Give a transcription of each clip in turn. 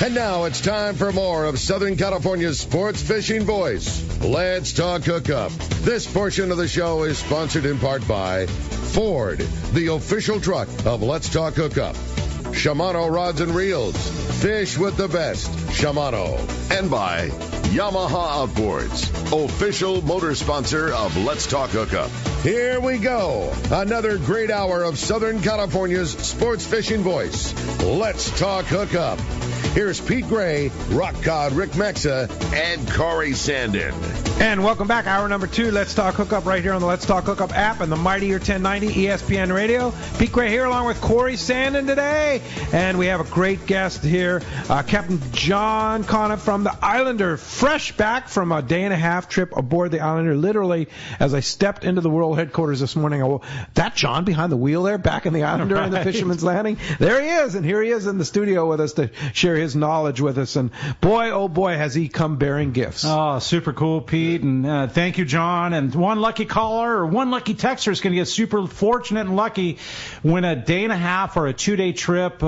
And now it's time for more of Southern California's sports fishing voice. Let's talk hookup. This portion of the show is sponsored in part by Ford, the official truck of Let's Talk Hookup. Shimano Rods and Reels. Fish with the best. Shimano. And by Yamaha Outboards, official motor sponsor of Let's Talk Hookup. Here we go. Another great hour of Southern California's sports fishing voice. Let's Talk Hookup. Here's Pete Gray, Rock Cod Rick Mexa, and Corey Sandin. And welcome back. Hour number 2, Let's Talk Hookup, right here on the Let's Talk Hookup app and the Mightier 1090 ESPN Radio. Pete Gray here along with Corey Sandin today. And we have a great guest here, Captain John Conniff from the Islander, fresh back from a day-and-a-half trip aboard the Islander. Literally, as I stepped into the world headquarters this morning, that John behind the wheel there, back in the Islander on the Fisherman's Landing? There he is, and here he is in the studio with us to share his knowledge with us. And boy, oh boy, has he come bearing gifts. Oh, super cool, Pete. And thank you, John. And one lucky caller or one lucky texter is going to get super fortunate and lucky win a day-and-a-half or a 2-day trip,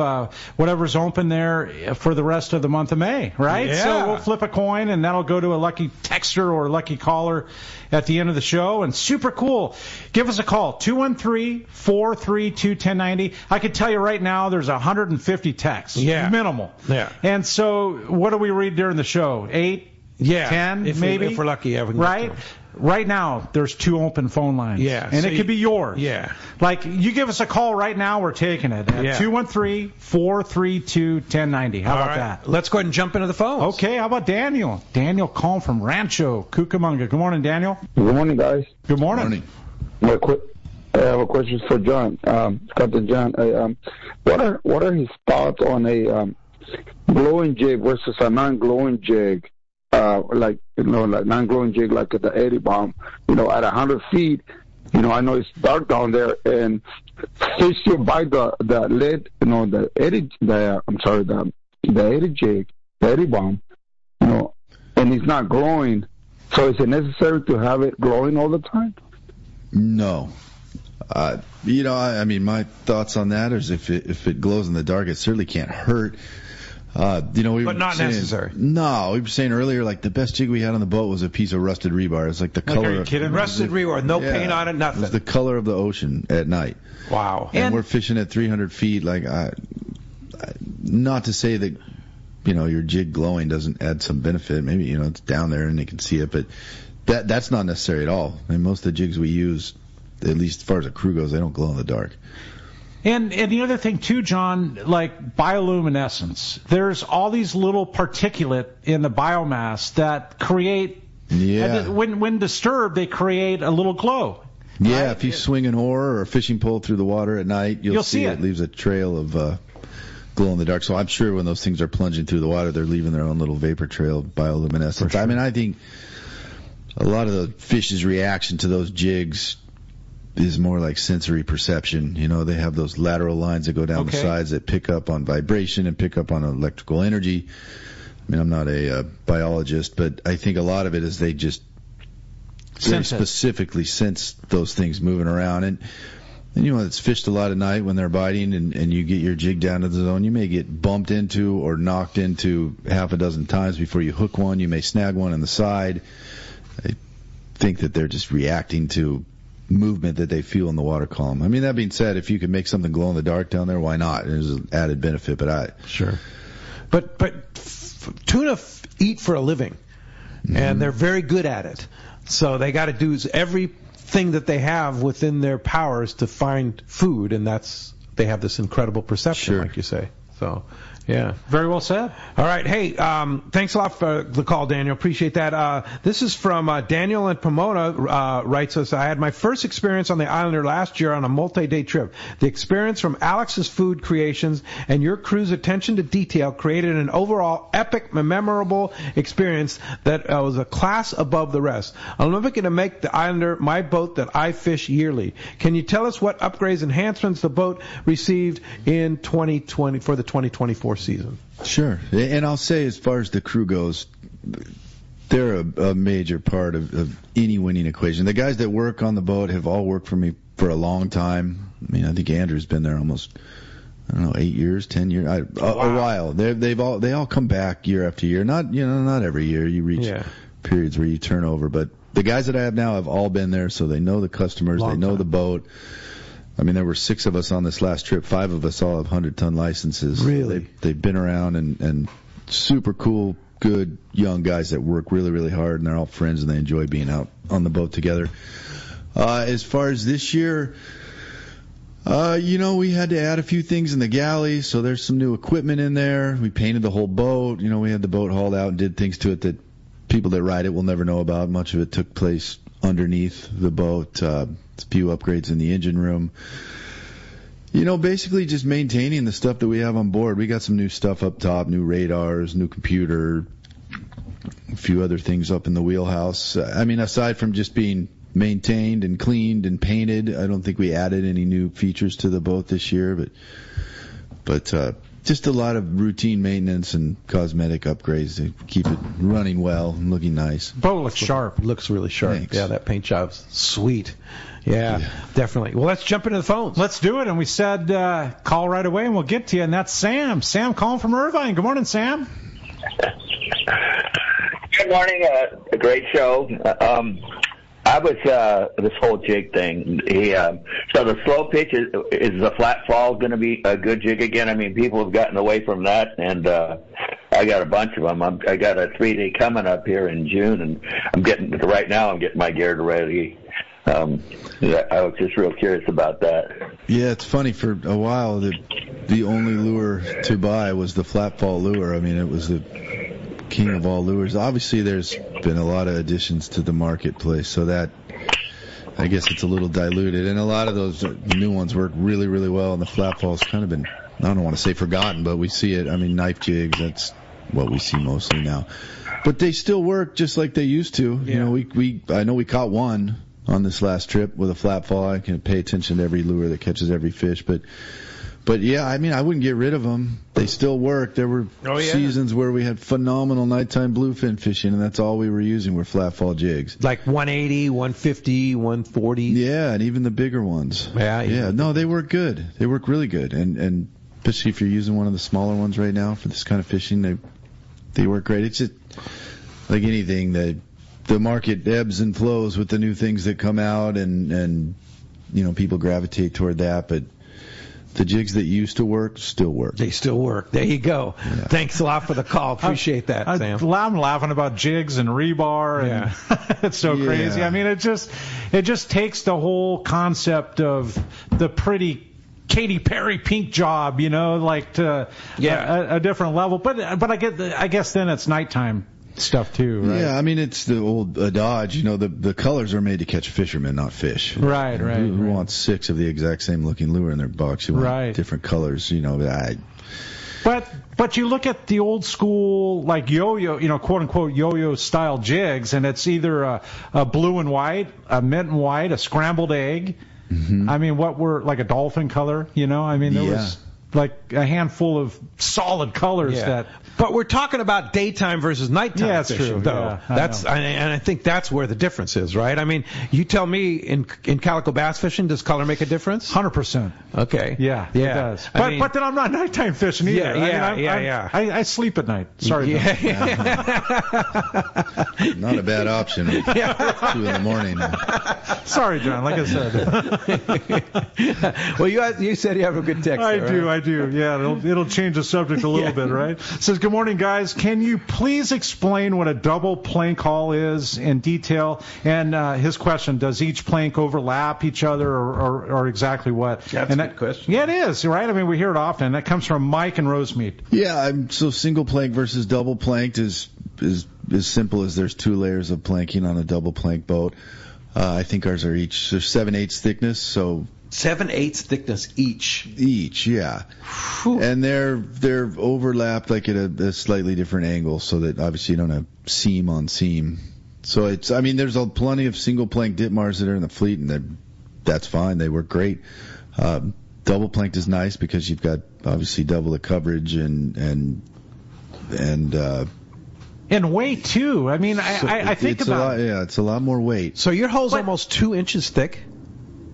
whatever's open there for the rest of the month of May, right? Yeah. So we'll flip a coin, and that'll go to a lucky texter or a lucky caller at the end of the show. And super cool. Give us a call, 213-432-1090. I can tell you right now there's 150 texts. Yeah. Minimal. Yeah. And so what do we read during the show? 8? Yeah, 10, maybe? If we're lucky, yeah, we can right? get to 'em. Right now, there's 2 open phone lines. Yeah. And so it could be yours. Yeah. Like, you give us a call right now, we're taking it at 213-432-1090. How about that? Let's go ahead and jump into the phones. Okay, how about Daniel? Daniel calling from Rancho Cucamonga. Good morning, Daniel. Good morning, guys. Good morning. I have a question for John, Captain John. What are his thoughts on a glowing jig versus a non-glowing jig? Like non-glowing jig, like the Eddie bomb. At 100 feet. I know it's dark down there, and fish still bite the lid. The Eddie jig, the Eddie bomb. And it's not glowing. So is it necessary to have it glowing all the time? No. I mean, my thoughts on that is if it glows in the dark, it certainly can't hurt. But not necessary. No, we were saying earlier, like the best jig we had on the boat was a piece of rusted rebar. It's like the color. Are you kidding? Rusted rebar, no paint on it, nothing. It's the color of the ocean at night. Wow. And we're fishing at 300 feet. Like, not to say that your jig glowing doesn't add some benefit. Maybe it's down there and they can see it, but that's not necessary at all. I mean, most of the jigs we use, at least as far as the crew goes, they don't glow in the dark. And the other thing, too, John, like bioluminescence. There's all these little particulate in the biomass that create, when disturbed, they create a little glow. Yeah, right? If you swing an oar or a fishing pole through the water at night, you'll see it leaves a trail of glow in the dark. So I'm sure when those things are plunging through the water, they're leaving their own little vapor trail of bioluminescence. Sure. I mean, I think a lot of the fish's reaction to those jigs is more like sensory perception. They have those lateral lines that go down the sides that pick up on vibration and pick up on electrical energy. I mean, I'm not a biologist, but I think a lot of it is they just very specifically sense those things moving around. And it's fished a lot at night when they're biting and you get your jig down to the zone. You may get bumped into or knocked into half a dozen times before you hook one. You may snag one on the side. I think that they're just reacting to movement that they feel in the water column. I mean, that being said, if you can make something glow in the dark down there, why not? There's an added benefit, Sure. But tuna eat for a living, and they're very good at it. So they got to do everything that they have within their powers to find food, and they have this incredible perception, like you say. So, yeah. Very well said. All right. Hey, thanks a lot for the call, Daniel. Appreciate that. This is from Daniel in Pomona, writes us, I had my first experience on the Islander last year on a multi-day trip. The experience from Alex's Food Creations and your crew's attention to detail created an overall epic, memorable experience that was a class above the rest. I'm looking to make the Islander my boat that I fish yearly. Can you tell us what upgrades, enhancements the boat received in 2020 for the 2024 season? Sure. And I'll say, as far as the crew goes, they're a major part of any winning equation. The guys that work on the boat have all worked for me for a long time. I mean, I think Andrew's been there almost I don't know, 8 years, 10 years, a while. They all come back year after year. Not every year. You reach periods where you turn over, but the guys that I have now have all been there, so they know the customers, they know the boat. I mean, there were 6 of us on this last trip. 5 of us all have 100-ton licenses. Really? They've been around and super cool, good young guys that work really, really hard, and they're all friends and they enjoy being out on the boat together. As far as this year, we had to add a few things in the galley, so there's some new equipment in there. We painted the whole boat. We had the boat hauled out and did things to it that people that ride it will never know about. Much of it took place underneath the boat. A few upgrades in the engine room. Basically just maintaining the stuff that we have on board. We got some new stuff up top, new radars, new computer, a few other things up in the wheelhouse. I mean, aside from just being maintained and cleaned and painted, I don't think we added any new features to the boat this year, but just a lot of routine maintenance and cosmetic upgrades to keep it running well and looking nice. Boat looks sharp. Looks really sharp. Thanks. Yeah, that paint job's sweet. Yeah, definitely. Well, let's jump into the phones. Let's do it. And we said call right away and we'll get to you. And that's Sam. Sam calling from Irvine. Good morning, Sam. Good morning. A great show. I was this whole jig thing. So the slow pitch is the flat fall going to be a good jig again? I mean, people have gotten away from that, and I got a bunch of them. I got a 3-day coming up here in June, and I'm getting my gear ready. I was just real curious about that. Yeah, it's funny. For a while, the only lure to buy was the flat fall lure. I mean, it was the king of all lures. Obviously, there's been a lot of additions to the marketplace, so that I guess it's a little diluted. And a lot of those new ones work really, really well, and the flat fall's kind of been, I don't want to say forgotten, but we see it. I mean, knife jigs, that's what we see mostly now. But they still work just like they used to. Yeah. I know we caught one on this last trip with a flat fall. I can pay attention to every lure that catches every fish, but yeah, I mean, I wouldn't get rid of them. They still work. There were seasons where we had phenomenal nighttime bluefin fishing, and that's all we were using were flat fall jigs. Like 180, 150, 140. Yeah, and even the bigger ones. Yeah. No, they work good. They work really good, and especially if you're using one of the smaller ones right now for this kind of fishing, they work great. It's just like anything, the market ebbs and flows with the new things that come out, and people gravitate toward that, but the jigs that used to work still work. They still work. There you go. Yeah. Thanks a lot for the call. Appreciate that, Sam. I'm laughing about jigs and rebar. And it's so crazy. I mean, it just takes the whole concept of the pretty Katy Perry pink job, to a different level. But I guess then it's nighttime stuff too, right? Yeah, I mean, it's the old adage, the colors are made to catch fishermen, not fish. Right. Who wants 6 of the exact same looking lure in their box? You want different colors, But you look at the old school, like yo-yo, quote unquote yo-yo style jigs, and it's either a blue and white, a mint and white, a scrambled egg. Mm-hmm. I mean, what were like a dolphin color? I mean, there was like a handful of solid colors that. But we're talking about daytime versus nighttime fishing, true. though. Yeah, I think that's where the difference is, right? I mean, you tell me in calico bass fishing, does color make a difference? 100%. Okay. Yeah, it does. But then I'm not nighttime fishing either. I sleep at night. Sorry. Not a bad option. 2 in the morning. Sorry, John. Like I said. Well, you said you have a good text. I do. Yeah, it'll change the subject a little bit, right? Says, good morning, guys. Can you please explain what a double plank haul is in detail? And his question, does each plank overlap each other or exactly what? That's a good question. Yeah, it is, right? I mean, we hear it often. That comes from Mike and Rosemead. Yeah, so single plank versus double planked is as simple as there's 2 layers of planking on a double plank boat. I think ours are each, they're 7/8 thickness, so 7/8 thickness each. Yeah. Whew. And they're overlapped like at a slightly different angle, so that obviously you don't have seam on seam. So there's plenty of single plank Ditmars that are in the fleet, and that's fine. They work great. Double planked is nice because you've got obviously double the coverage and weight too. I mean, I think about it's a lot more weight. So your hull's almost 2 inches thick.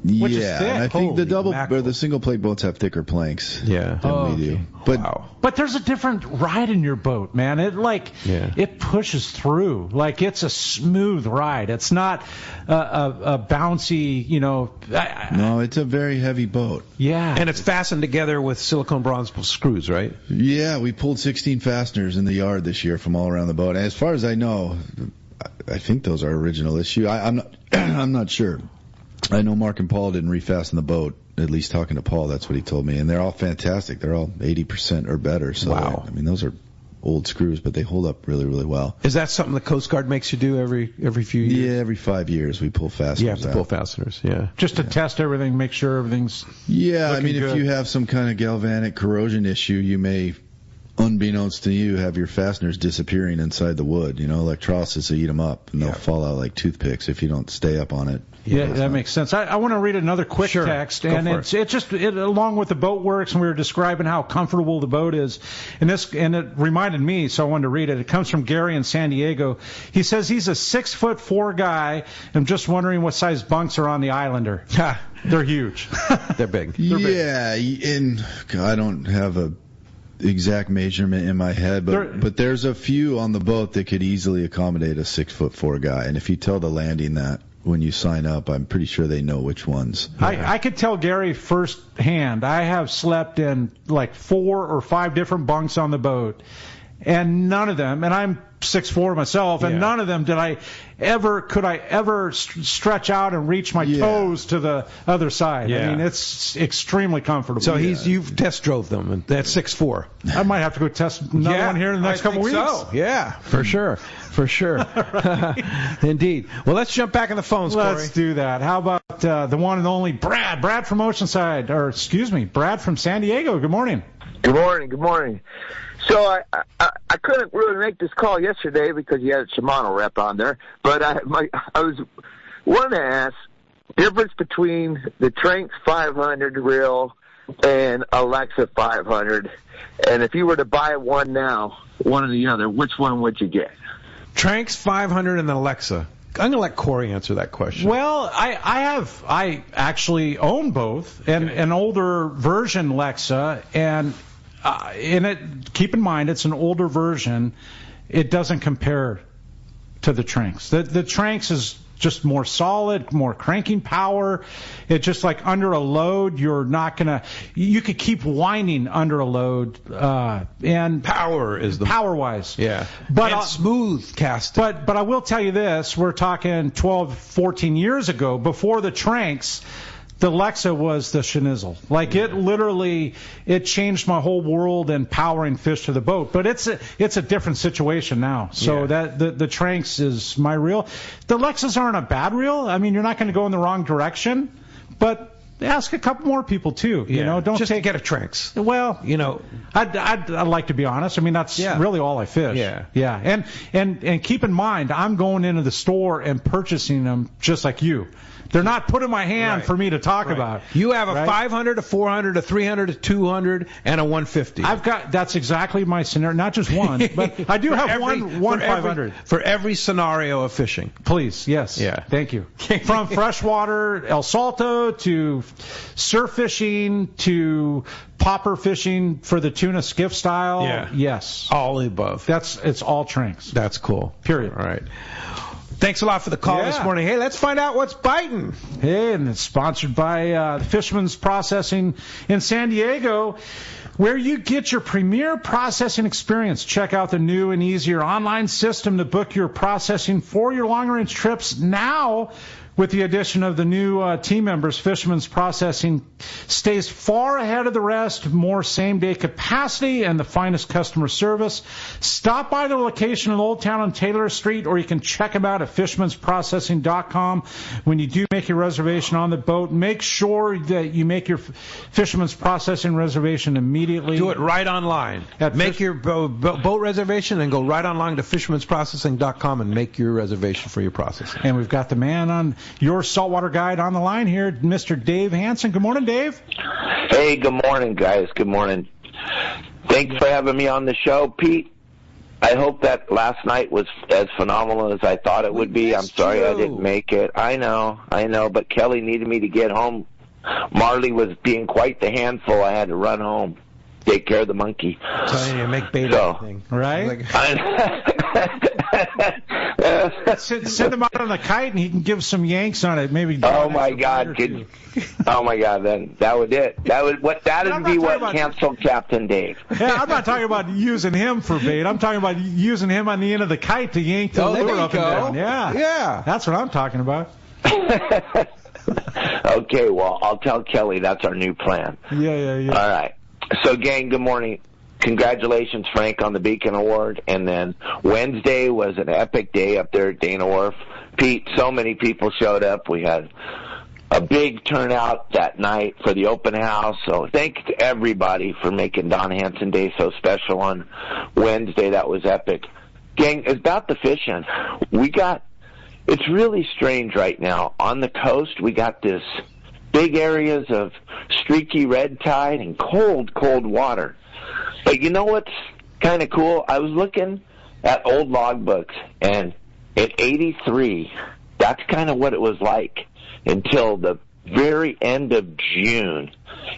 which is thick. And I think the double mackerel. or the single plate boats have thicker planks Yeah. than we do. But But there's a different ride in your boat, man. It pushes through. Like, it's a smooth ride. It's not a bouncy, no, it's a very heavy boat. Yeah. And it's fastened together with silicone bronze screws, right? Yeah, we pulled 16 fasteners in the yard this year from all around the boat. And as far as I know, I think those are original issue. I'm not I'm not sure. I know Mark and Paul didn't refasten the boat. At least talking to Paul, that's what he told me. And they're all fantastic. They're all 80% or better. So wow. I mean, those are old screws, but they hold up really, really well. Is that something the Coast Guard makes you do every few years? Yeah, every 5 years we pull fasteners. You have to pull fasteners, yeah. Just to test everything, make sure everything's I mean, good. if you have some kind of galvanic corrosion issue, you may, unbeknownst to you, have your fasteners disappearing inside the wood. Electrolysis will eat them up, and they'll fall out like toothpicks if you don't stay up on it. Yeah, that makes sense. I want to read another quick text, and it's just along with the boat works, and we were describing how comfortable the boat is, and it reminded me, so I wanted to read it. It comes from Gary in San Diego. He says he's a 6'4" guy. I'm just wondering what size bunks are on the Islander. They're huge. They're big. And I don't have a exact measurement in my head, but there's a few on the boat that could easily accommodate a 6'4" guy, and if you tell the landing that when you sign up, I'm pretty sure they know which ones. I could tell Gary firsthand. I have slept in like 4 or 5 different bunks on the boat, and none of them, and I'm 6'4" myself, and none of them could I ever stretch out and reach my toes to the other side. I mean, it's extremely comfortable. So you've test drove them, and that's 6'4". I might have to go test another one here in the next couple weeks. So. Yeah, for sure. Indeed. Well, let's jump back in the phones, Corey. Let's do that. How about the one and only Brad from Oceanside, or excuse me, Brad from San Diego. Good morning. Good morning. So I couldn't really make this call yesterday because you had a Shimano rep on there, but I was wanting to ask difference between the Tranx 500 reel and Alexa 500, and if you were to buy one now, one or the other, which one would you get? Tranx 500 and the Alexa. I'm going to let Corey answer that question. Well, I actually own both, and an older version Alexa, and in it, keep in mind, it's an older version. It doesn't compare to the Tranx. The Tranx is just more solid, more cranking power. It's just like under a load, you could keep whining under a load, and power-wise. Yeah. But and smooth casting. But I will tell you this, we're talking 12, 14 years ago, before the Tranx, the Alexa was the schnizzle. Like, it changed my whole world in powering fish to the boat. But it's a different situation now. So that the Tranx is my reel. The Alexas aren't a bad reel. I mean, you're not going to go in the wrong direction. But ask a couple more people too. Don't just get a Tranx. Well, I'd like to be honest. I mean, that's really all I fish. Yeah. And keep in mind, I'm going into the store and purchasing them just like you. They're not put in my hand for me to talk about. You have a 500, a 400, a 300, a 200, and a 150. That's exactly my scenario. Not just one, but I do have one 500. For every scenario of fishing. Please, yes. Yeah. Thank you. From freshwater El Salto to surf fishing to popper fishing for the tuna skiff style. Yeah. Yes. All the above. It's all Tranx. That's cool. Period. All right. Thanks a lot for the call this morning. Hey, let's find out what's biting. Hey, and it's sponsored by Fisherman's Processing in San Diego, where you get your premier processing experience. Check out the new and easier online system to book your processing for your long-range trips now. With the addition of the new team members, Fisherman's Processing stays far ahead of the rest, more same-day capacity, and the finest customer service. Stop by the location in Old Town on Taylor Street, or you can check them out at fishermansprocessing.com. When you do make your reservation on the boat, make sure that you make your Fisherman's Processing reservation immediately. Do it right online. Make your boat reservation and go right online to fishermansprocessing.com and make your reservation for your processing. And we've got the man on your saltwater guide on the line here, Mr. Dave Hansen. Good morning, Dave. Hey, good morning, guys. Good morning. Thanks for having me on the show. Pete, I hope that last night was as phenomenal as I thought it would be. I'm sorry I didn't make it. I know, but Kelly needed me to get home. Marley was being quite the handful. I had to run home, take care of the monkey. So you make bait everything, right? Send him out on a kite, and he can give some yanks on it. Maybe. Oh my God! Oh my God! Then that would it. That'd be what canceled Captain Dave. Yeah, I'm not talking about using him for bait. I'm talking about using him on the end of the kite to yank the lure up and down. Yeah, that's what I'm talking about. Okay, well, I'll tell Kelly that's our new plan. Yeah. All right. So, gang, good morning. Congratulations, Frank, on the Beacon Award. And then Wednesday was an epic day up there at Dana Wharf. Pete, so many people showed up. We had a big turnout that night for the open house. So thank you to everybody for making Don Hanson Day so special on Wednesday. That was epic. Gang, it's about the fishing. It's really strange right now. On the coast, we got this big areas of streaky red tide and cold, cold water. But you know what's kind of cool? I was looking at old logbooks, and at 83, that's kind of what it was like until the very end of June.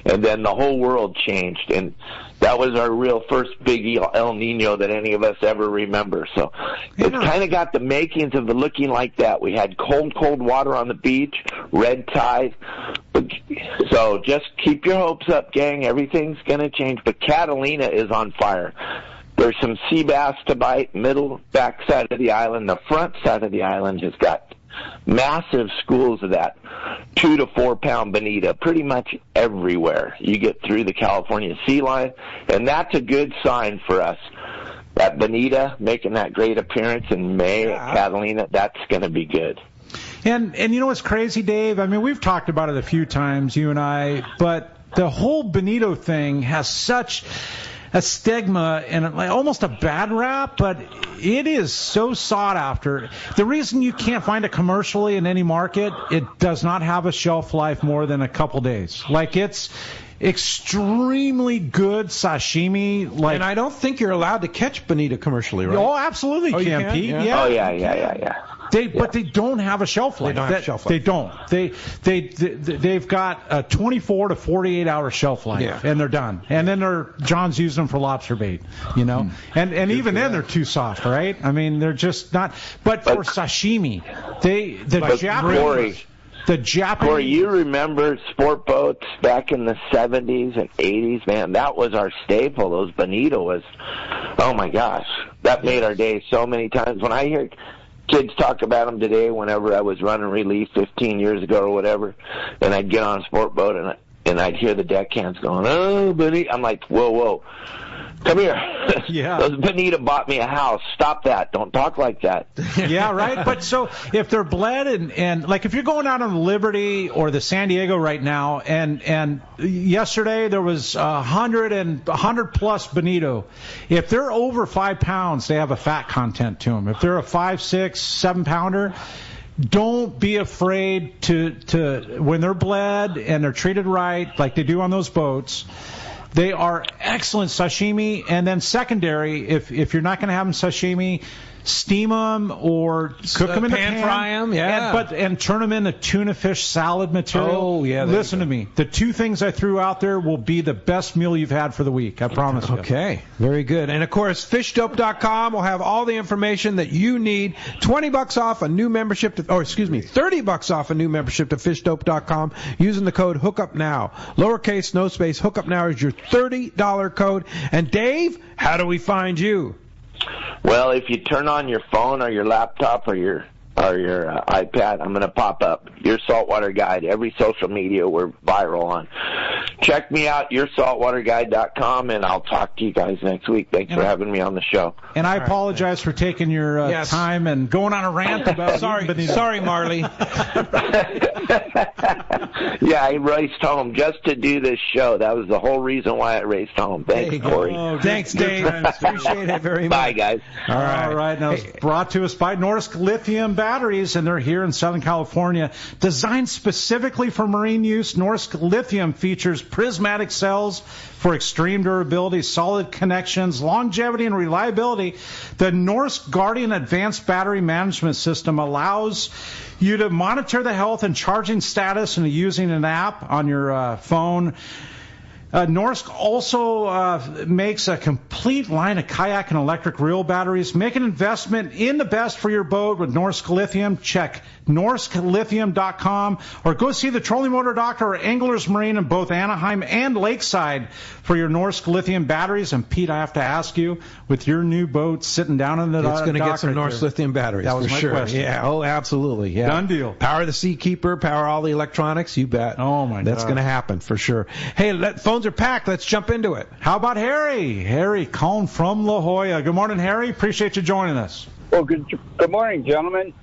And then the whole world changed, and that was our real first big El Nino that any of us ever remember. So it's kind of got the makings of it looking like that. We had cold, cold water on the beach, red tide. So just keep your hopes up, gang. Everything's going to change. But Catalina is on fire. There's some sea bass to bite, back side of the island. The front side of the island has got massive schools of that 2 to 4 pound bonita pretty much everywhere you get through the California sea line, and that's a good sign for us. That bonita making that great appearance in May at Catalina, that's going to be good. And you know what's crazy, Dave? I mean, we've talked about it a few times, you and I, but the whole bonito thing has such a stigma and like almost a bad rap, but it is so sought after. The reason you can't find it commercially in any market, it does not have a shelf life more than a couple days. Like, it's extremely good sashimi. And I don't think you're allowed to catch bonita commercially, right? Oh, absolutely, you can, Pete. Yeah. Oh, yeah. But they don't have a shelf life. They don't have a shelf life. They don't. They've got a 24 to 48 hour shelf life, and they're done. And then John's using them for lobster bait, you know. And even then they're too soft, right? I mean, they're just not. But for sashimi, the Japanese. Corey, you remember sport boats back in the 70s and 80s, man? That was our staple. Those bonito was, oh my gosh, that made our day so many times. When I hear kids talk about them today, whenever I was running relief 15 years ago or whatever, and I'd get on a sport boat and I'd hear the deckhands going, oh, bonito. I'm like, whoa. Come here. Yeah. Those bonita bought me a house. Stop that. Don't talk like that. Yeah, right. But so if they're bled and like if you're going out on the Liberty or the San Diego right now, and yesterday there was 100 plus bonito. If they're over 5 pounds, they have a fat content to them. If they're a 5, 6, 7 pounder, don't be afraid to when they're bled and they're treated right, like they do on those boats. They are excellent sashimi, and then secondary, if you're not going to have them sashimi, steam them or cook them in the pan, fry them, and turn them into tuna fish salad material. Oh, yeah. Listen to me. The 2 things I threw out there will be the best meal you've had for the week. I promise you. Okay. Very good. And of course, fishdope.com will have all the information that you need. $20 off a new membership $30 off a new membership to fishdope.com using the code HookupNow. Lowercase, no space, HookupNow is your $30 code. And Dave, how do we find you? Well, if you turn on your phone or your laptop or your iPad, I'm going to pop up Your Saltwater Guide. Every social media we're viral on. Check me out, yoursaltwaterguide.com, and I'll talk to you guys next week. Thanks for having me on the show. And I apologize for taking your time and going on a rant about Sorry, Marley. Yeah, I raced home just to do this show. That was the whole reason why I raced home. Thanks, Corey. Thanks, Dave. Appreciate it very much. Bye, guys. All right. Now, it's brought to us by Norsk Lithium Batteries, and they're here in Southern California. Designed specifically for marine use, Norsk Lithium features features prismatic cells for extreme durability, solid connections, longevity, and reliability. The Norsk Guardian Advanced Battery Management System allows you to monitor the health and charging status and using an app on your phone. Norsk also makes a complete line of kayak and electric reel batteries. Make an investment in the best for your boat with Norsk Lithium. Check norsklithium.com or go see the Trolling Motor Doctor or Anglers Marine in both Anaheim and Lakeside for your Norsk Lithium batteries. And Pete, I have to ask you, with your new boat sitting down in the dock, it's going to get some Norsk Lithium batteries. That was for my sure. question. Yeah. Oh, absolutely. Yeah. Done deal. Power the Seakeeper, power all the electronics. You bet. Oh my God. That's going to happen for sure. Hey, phones are packed. Let's jump into it. How about Harry? Harry calling from La Jolla. Good morning, Harry. Appreciate you joining us. Well, good morning, gentlemen.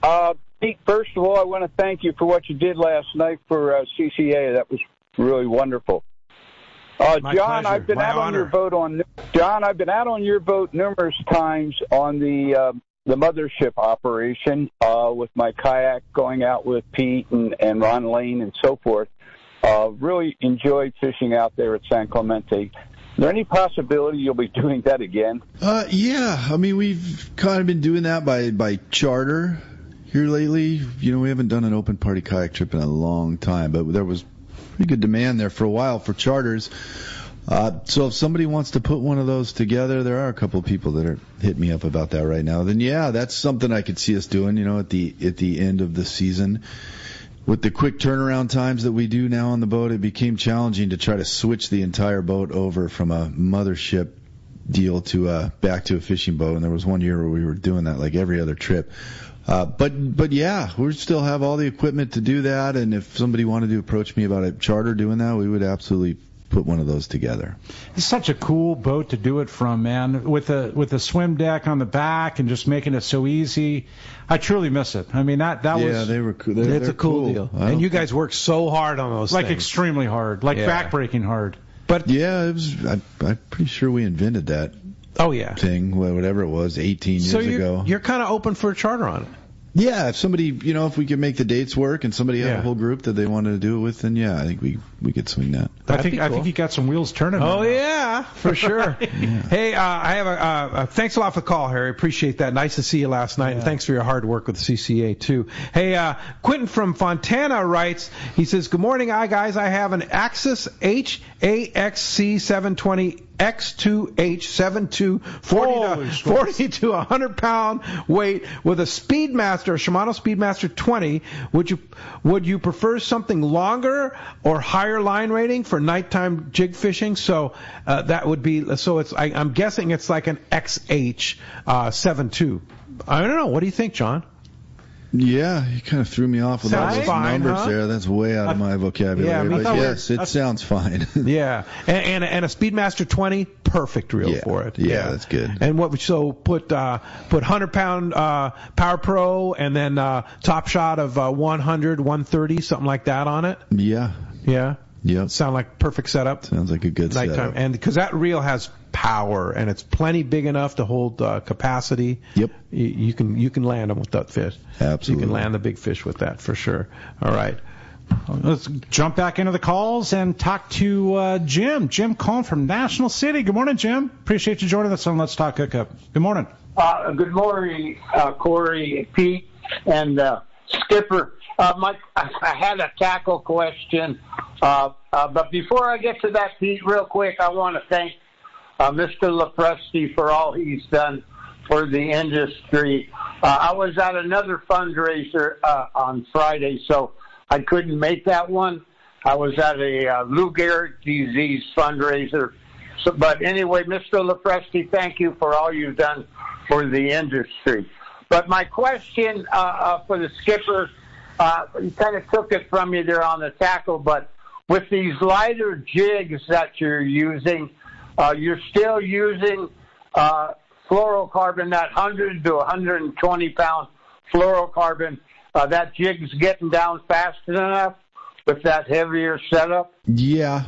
Pete, first of all, I want to thank you for what you did last night for CCA. That was really wonderful. John, pleasure. I've been out on your boat numerous times on the mothership operation with my kayak, going out with Pete and Ron Lane and so forth. Really enjoyed fishing out there at San Clemente. Is there any possibility you'll be doing that again? Yeah. I mean, we've kind of been doing that by charter here lately. You know, we haven't done an open party kayak trip in a long time, but there was pretty good demand there for a while for charters. So if somebody wants to put one of those together, there are a couple of people that are hitting me up about that right now. Then yeah, that's something I could see us doing, you know, at the end of the season. With the quick turnaround times that we do now on the boat, it became challenging to try to switch the entire boat over from a mothership deal to back to a fishing boat. And there was one year where we were doing that like every other trip. But yeah, we still have all the equipment to do that. And if somebody wanted to approach me about a charter doing that, we would absolutely put one of those together. It's such a cool boat to do it from, man, with a swim deck on the back and just making it so easy. I truly miss it. I mean, that was... Yeah, they were cool. It's a cool deal. And you guys worked so hard on those like things. Extremely hard, like back-breaking hard. But yeah, it was. I'm pretty sure we invented that thing, whatever it was, 18 years ago. You're kind of open for a charter on it. Yeah, if somebody, you know, if we could make the dates work and somebody had a whole group that they wanted to do it with, then yeah, I think we could swing that. I think you got some wheels turning. Oh yeah, for sure. Hey, I have a thanks a lot for the call, Harry. Appreciate that. Nice to see you last night, and thanks for your hard work with the CCA too. Hey, Quentin from Fontana writes. He says, "Good morning, guys. I have an Axis HAXC 720." X2H72 40 to 100 pound weight with a Speedmaster, Shimano Speedmaster 20. Would you prefer something longer or higher line rating for nighttime jig fishing? So that would be I'm guessing it's like an XH72. I don't know. What do you think, John? Yeah, you kind of threw me off with all those numbers there. That's way out of my vocabulary. Yeah, but yes, it sounds fine. Yeah, and a Speedmaster 20, perfect reel for it. Yeah, that's good. And put 100 pound Power Pro and then top shot of 100, 130, something like that on it. Yeah. Yeah. Yep. Sound like perfect setup. Sounds like a good nighttime setup. And because that reel has power and it's plenty big enough to hold capacity. Yep. You can land them with that fish. Absolutely. You can land the big fish with that for sure. All right. Let's jump back into the calls and talk to Jim. Jim calling from National City. Good morning, Jim. Appreciate you joining us on Let's Talk Hookup. Good morning. Good morning, Corey, Pete, and Skipper. I had a tackle question, but before I get to that, Pete, real quick, I want to thank Mr. Lopresti for all he's done for the industry. I was at another fundraiser on Friday, so I couldn't make that one. I was at a Lou Gehrig disease fundraiser. But anyway, Mr. Lopresti, thank you for all you've done for the industry. But my question for the skipper, you kind of took it from you there on the tackle, but with these lighter jigs that you're using, you're still using fluorocarbon, that 100 to 120 pound fluorocarbon. That jig's getting down fast enough with that heavier setup? Yeah,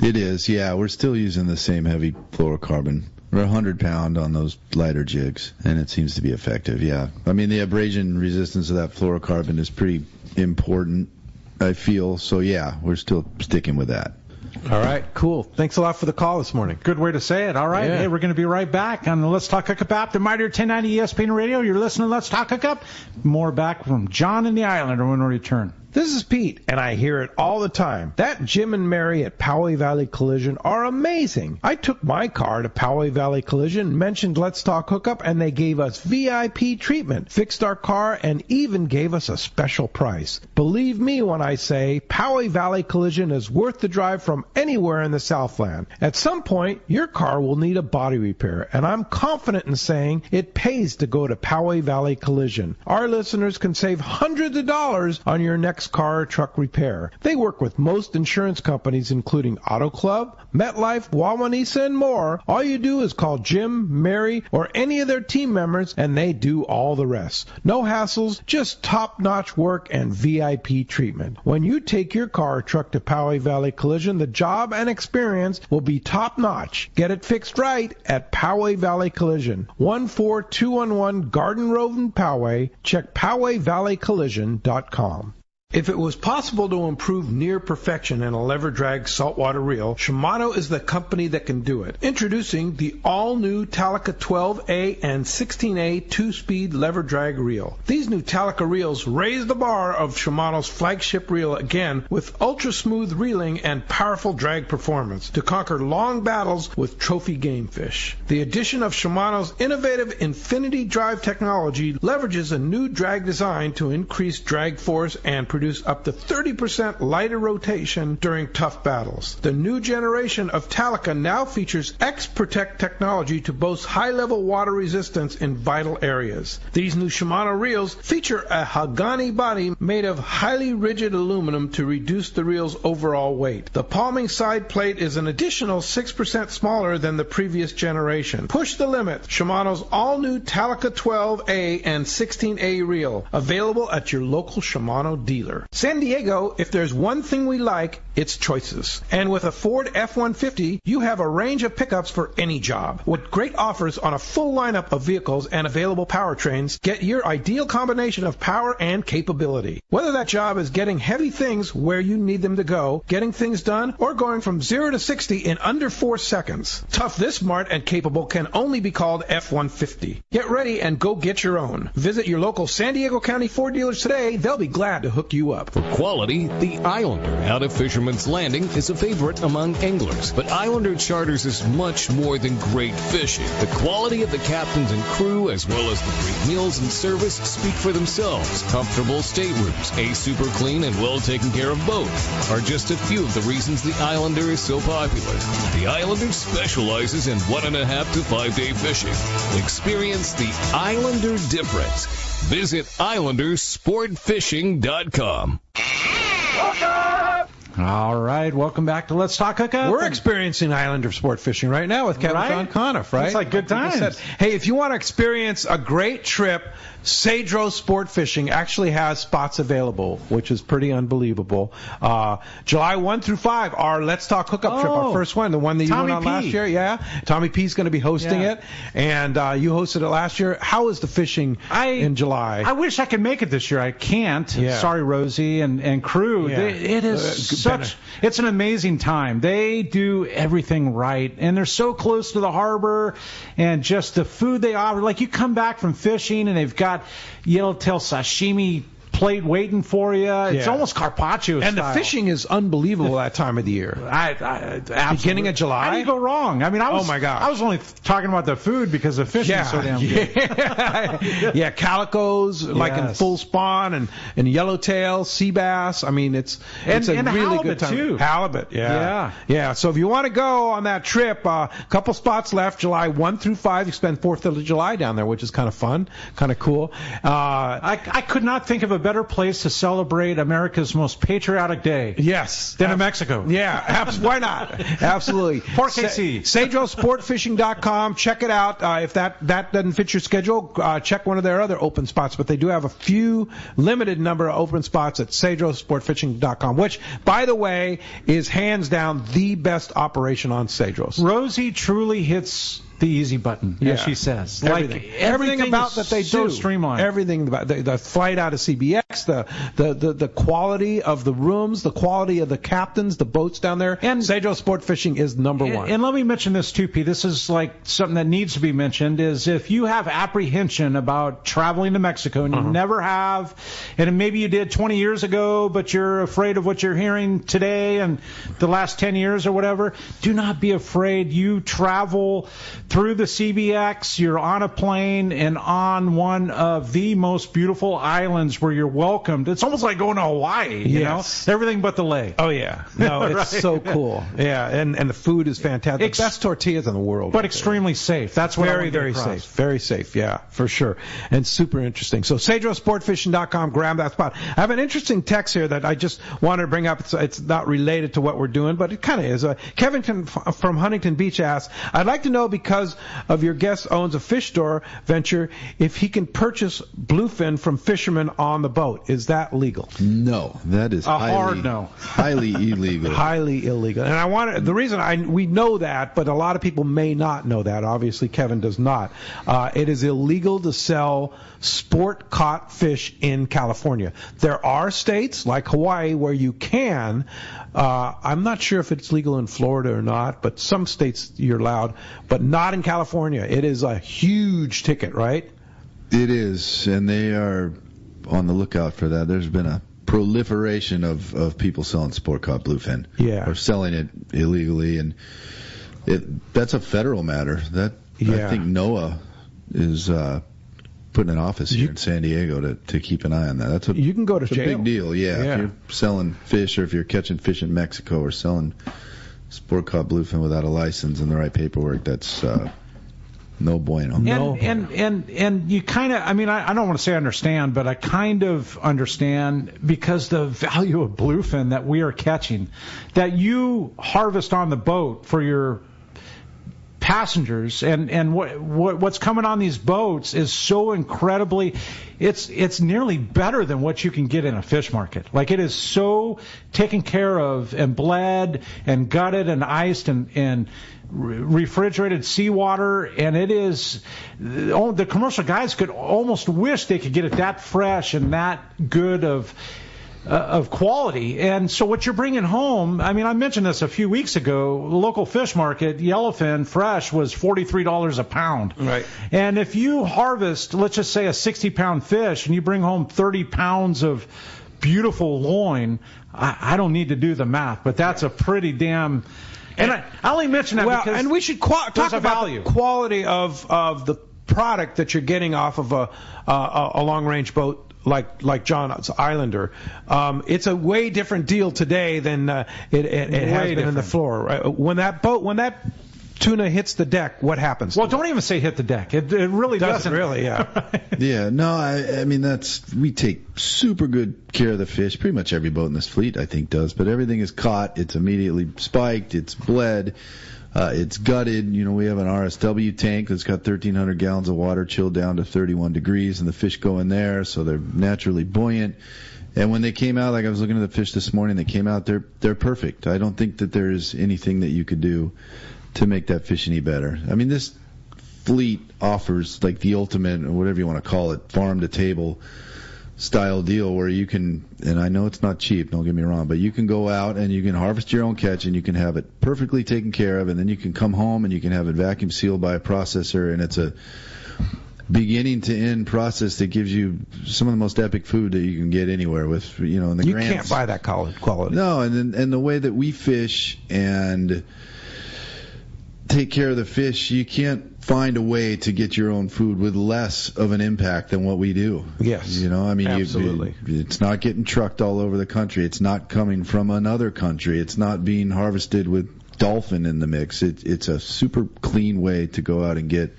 it is. Yeah, we're still using the same heavy fluorocarbon. We're 100 pound on those lighter jigs, and it seems to be effective, yeah. I mean, the abrasion resistance of that fluorocarbon is pretty important, I feel. So, yeah, we're still sticking with that. All right, cool. Thanks a lot for the call this morning. Good way to say it. All right. Yeah. Hey, we're going to be right back on the Let's Talk Hookup app, the Mightier 1090 ESPN Radio. You're listening to Let's Talk Hookup. More back from John and the Islander when we return. This is Pete, and I hear it all the time. That Jim and Mary at Poway Valley Collision are amazing. I took my car to Poway Valley Collision, mentioned Let's Talk Hookup, and they gave us VIP treatment, fixed our car, and even gave us a special price. Believe me when I say Poway Valley Collision is worth the drive from anywhere in the Southland. At some point, your car will need a body repair, and I'm confident in saying it pays to go to Poway Valley Collision. Our listeners can save hundreds of dollars on your next car or truck repair. They work with most insurance companies, including Auto Club, MetLife, Wawanesa, and more. All you do is call Jim, Mary, or any of their team members, and they do all the rest. No hassles, just top-notch work and VIP treatment. When you take your car or truck to Poway Valley Collision, the job and experience will be top-notch. Get it fixed right at Poway Valley Collision, 14211 Garden Road in Poway. Check PowayValleyCollision.com. If it was possible to improve near perfection in a lever drag saltwater reel, Shimano is the company that can do it. Introducing the all-new Talica 12A and 16A 2-speed lever drag reel. These new Talica reels raise the bar of Shimano's flagship reel again with ultra-smooth reeling and powerful drag performance to conquer long battles with trophy game fish. The addition of Shimano's innovative Infinity Drive technology leverages a new drag design to increase drag force and produce up to 30% lighter rotation during tough battles. The new generation of Talica now features X-Protect technology to boast high-level water resistance in vital areas. These new Shimano reels feature a Hagani body made of highly rigid aluminum to reduce the reel's overall weight. The palming side plate is an additional 6% smaller than the previous generation. Push the limit. Shimano's all-new Talica 12A and 16A reel, available at your local Shimano dealer. San Diego, if there's one thing we like, it's choices. And with a Ford F-150, you have a range of pickups for any job. With great offers on a full lineup of vehicles and available powertrains, get your ideal combination of power and capability. Whether that job is getting heavy things where you need them to go, getting things done, or going from 0 to 60 in under 4 seconds. Tough, this smart, and capable can only be called F-150. Get ready and go get your own. Visit your local San Diego County Ford dealers today. They'll be glad to hook you up. For quality, the Islander out of Fisherman's Landing is a favorite among anglers. But Islander Charters is much more than great fishing. The quality of the captains and crew, as well as the great meals and service, speak for themselves. Comfortable staterooms, a super clean and well taken care of boat are just a few of the reasons the Islander is so popular. The Islander specializes in 1.5 to 5 day fishing. Experience the Islander difference. Visit IslanderSportFishing.com. All right, welcome back to Let's Talk Hookup. We're experiencing Islander sport fishing right now with Captain John Conniff, right? It's like good times. Hey, if you want to experience a great trip, Cedro Sport Fishing actually has spots available, which is pretty unbelievable. July 1 through 5, our Let's Talk Hookup trip, our first one, the one that you went on last year. Yeah, Tommy P's going to be hosting it, and you hosted it last year. How is the fishing in July? I wish I could make it this year. I can't. Yeah. Sorry, Rosie and crew. Yeah. It is it's an amazing time. They do everything right, and they're so close to the harbor, and just the food they offer. Like, you come back from fishing, and they've got yellowtail sashimi plate waiting for you. It's almost carpaccio and style. The fishing is unbelievable that time of the year. Beginning of July. How do you go wrong? I mean, oh my God. I was only talking about the food because the fishing is so damn good. Yeah, calicos like in full spawn and yellowtail, sea bass. I mean, it's a really good time. Too. Halibut, yeah. So if you want to go on that trip, a couple spots left, July 1 through 5. You spend 4th of July down there, which is kind of fun, kind of cool. I could not think of a better place to celebrate America's most patriotic day. Yes. Than in Mexico. Yeah, why not? Absolutely. CedroSportFishing.com. Check it out. If that doesn't fit your schedule, check one of their other open spots. But they do have a few limited number of open spots at CedroSportFishing.com, which, by the way, is hands down the best operation on Cedros. Rosie truly hits the easy button, as she says. Everything about that they do. So streamlined. Everything about the flight out of CBS. the quality of the rooms, the quality of the captains, the boats down there. And Cedro Sport Fishing is number one. And let me mention this too, Pete. This is like something that needs to be mentioned, is if you have apprehension about traveling to Mexico and you never have, and maybe you did 20 years ago, but you're afraid of what you're hearing today and the last 10 years or whatever, do not be afraid. You travel through the CBX, you're on a plane and on one of the most beautiful islands where you're welcomed. It's almost like going to Hawaii, you know? Everything but the lake. Oh, yeah. No, it's right? So cool. Yeah, and the food is fantastic. The best tortillas in the world. But extremely safe. That's what very, very safe. Very safe, yeah, for sure. And super interesting. So CedroSportFishing.com, grab that spot. I have an interesting text here that I just wanted to bring up. It's not related to what we're doing, but it kind of is. Kevin from Huntington Beach asks, I'd like to know, because of your guest owns a fish store venture, if he can purchase bluefin from fishermen on the boat. Is that legal? No, that is hard no. Highly illegal. Highly illegal. And the reason we know that, but a lot of people may not know that. Obviously, Kevin does not. It is illegal to sell sport caught fish in California. There are states like Hawaii where you can. I'm not sure if it's legal in Florida or not, but some states you're allowed, but not in California. It is a huge ticket, right? It is, and they are on the lookout for that. There's been a proliferation of people selling sport caught bluefin, or selling it illegally, and that's a federal matter. I think NOAA is putting an office here in San Diego to keep an eye on that. You can go to jail. It's a big deal, yeah. If you're selling fish, or if you're catching fish in Mexico, or selling sport caught bluefin without a license and the right paperwork, that's no bueno. And you kind of, I mean, I don't want to say understand, but I kind of understand, because the value of bluefin that we are catching, that you harvest on the boat for your passengers, and what's coming on these boats is so incredibly, it's nearly better than what you can get in a fish market. Like, it is so taken care of and bled and gutted and iced and refrigerated seawater, and it is, the commercial guys could almost wish they could get it that fresh and that good of quality. And so what you're bringing home, I mean, I mentioned this a few weeks ago, the local fish market, yellowfin fresh was $43 a pound. Right. And if you harvest, let's just say, a 60-pound fish, and you bring home 30 pounds of beautiful loin, I don't need to do the math, but that's a pretty damn... And I only mention that because and we should talk about the quality of the product that you're getting off of a long-range boat like John's Islander. It's a way different deal today than it has been in the floor. Right? When that tuna hits the deck, what happens? Well, don't even say hit the deck. It really doesn't. Really, yeah. Yeah, no, I mean, we take super good care of the fish. Pretty much every boat in this fleet, I think, does. But everything is caught. It's immediately spiked. It's bled. It's gutted. You know, we have an RSW tank that's got 1,300 gallons of water chilled down to 31 degrees, and the fish go in there, so they're naturally buoyant. And when they came out, like I was looking at the fish this morning, they came out, they're perfect. I don't think that there's anything that you could do to make that fish any better. I mean, this fleet offers like the ultimate, or whatever you want to call it, farm-to-table style deal where you can, and I know it's not cheap, don't get me wrong, but you can go out and you can harvest your own catch and you can have it perfectly taken care of, and then you can come home and you can have it vacuum sealed by a processor, and it's a beginning to end process that gives you some of the most epic food that you can get anywhere with, you know, in the you can't buy that quality. No, and the way that we fish and take care of the fish, you can't find a way to get your own food with less of an impact than what we do. Yes. You know, I mean, absolutely. It's not getting trucked all over the country. It's not coming from another country. It's not being harvested with dolphin in the mix. It's a super clean way to go out and get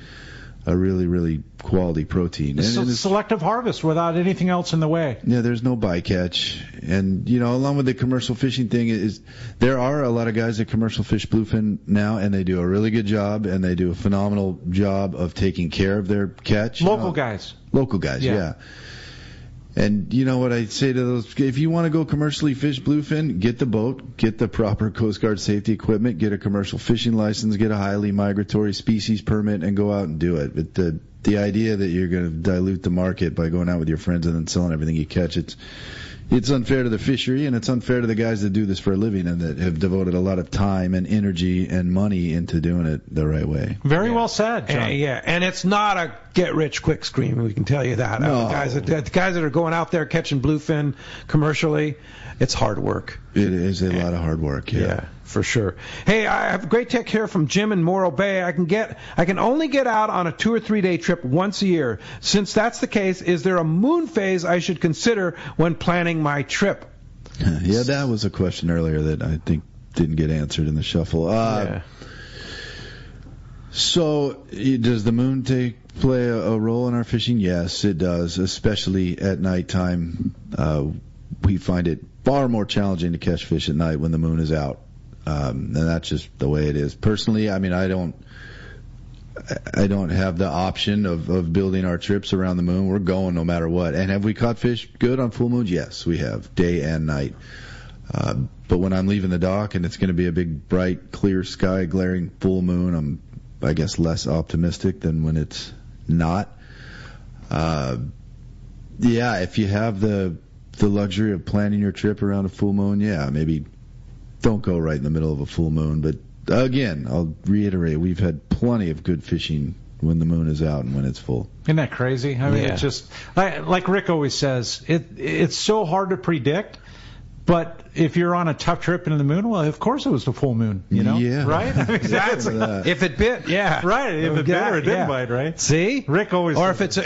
a really, really quality protein. It's selective harvest without anything else in the way. Yeah, there's no bycatch. And, you know, along with the commercial fishing thing, there are a lot of guys that commercial fish bluefin now, and they do a really good job, and they do a phenomenal job of taking care of their catch. Local guys. Local guys, yeah. And you know what I say to those, if you want to go commercially fish bluefin, get the boat, get the proper Coast Guard safety equipment, get a commercial fishing license, get a highly migratory species permit, and go out and do it. But the idea that you're going to dilute the market by going out with your friends and then selling everything you catch, it's unfair to the fishery, and it's unfair to the guys that do this for a living and that have devoted a lot of time and energy and money into doing it the right way. Very well said, John. And it's not a get-rich-quick scheme, we can tell you that. No. The guys that are going out there catching bluefin commercially, it's hard work. It is a lot of hard work, Yeah, for sure. Hey, I have a great tech here from Jim in Morro Bay. I can only get out on a 2 or 3 day trip once a year. Since that's the case, is there a moon phase I should consider when planning my trip? Yeah, that was a question earlier that I think didn't get answered in the shuffle. So, does the moon play a role in our fishing? Yes, it does, especially at nighttime. We find it far more challenging to catch fish at night when the moon is out. And that's just the way it is. Personally, I mean, I don't have the option of building our trips around the moon. We're going no matter what. And have we caught fish good on full moons? Yes, we have, day and night. But when I'm leaving the dock and it's going to be a big, bright, clear sky, glaring full moon, I'm, I guess, less optimistic than when it's not. If you have the luxury of planning your trip around a full moon, maybe don't go right in the middle of a full moon. But again, I'll reiterate, we've had plenty of good fishing when the moon is out and when it's full. Isn't that crazy? I mean, it's just like Rick always says, it's so hard to predict. But if you're on a tough trip into the moon, well, of course it was the full moon, you know? Yeah. Right? I mean, exactly. If it bit, yeah. Right. If it bit or it didn't bite, right? See? Rick always Or if it's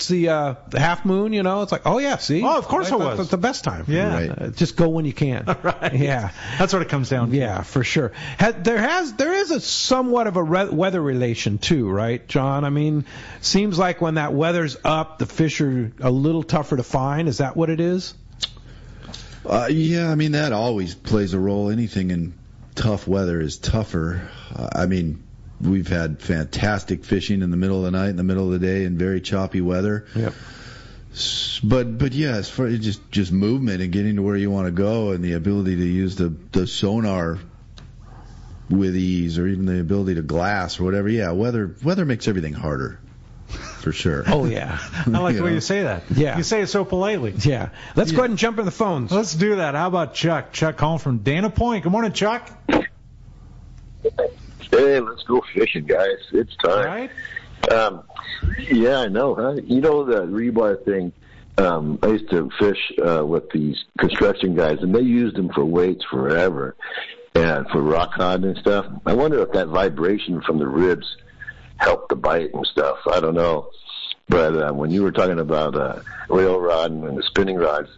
the half moon, you know, it's like, oh yeah, see? Oh, of course it was. That's the best time. Yeah. Right. Just go when you can. Right. Yeah. That's what it comes down to. Yeah, for sure. There is a somewhat of a weather relation too, right, John? I mean, seems like when that weather's up, the fish are a little tougher to find. Is that what it is? I mean, that always plays a role. Anything in tough weather is tougher. I mean, we've had fantastic fishing in the middle of the night, in the middle of the day, in very choppy weather. Yep. But yeah, as far as just movement and getting to where you want to go and the ability to use the sonar with ease, or even the ability to glass or whatever, weather makes everything harder. For sure. Oh, yeah. I like the way you say that. Yeah. You say it so politely. Yeah. Let's go ahead and jump in the phones. Let's do that. How about Chuck? Chuck calling from Dana Point. Good morning, Chuck. Hey, let's go fishing, guys. It's time. All right. Yeah, I know, huh? You know the rebar thing. I used to fish with these construction guys, and they used them for weights forever and for rock cod and stuff. I wonder if that vibration from the ribs help the bite and stuff. I don't know. But when you were talking about oil rod and the spinning rods,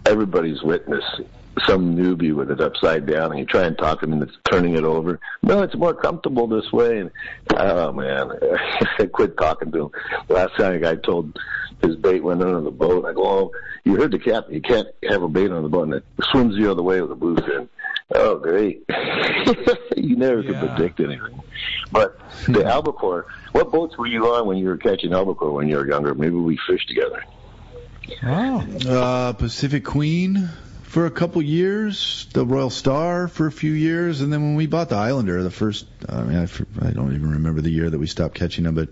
everybody's witnessed some newbie with it upside down, and you try and talk him into turning it over. No, it's more comfortable this way. And oh, man, I quit talking to him. Last time a guy told his bait went under the boat. I go, oh, you heard the captain. You can't have a bait on the boat, and it swims the other way with a bluefin. Oh, great. You never could predict anything. But the albacore, what boats were you on when you were catching albacore when you were younger? Maybe we fished together. Pacific Queen for a couple years, the Royal Star for a few years, and then when we bought the Islander, the first, I don't even remember the year that we stopped catching them, but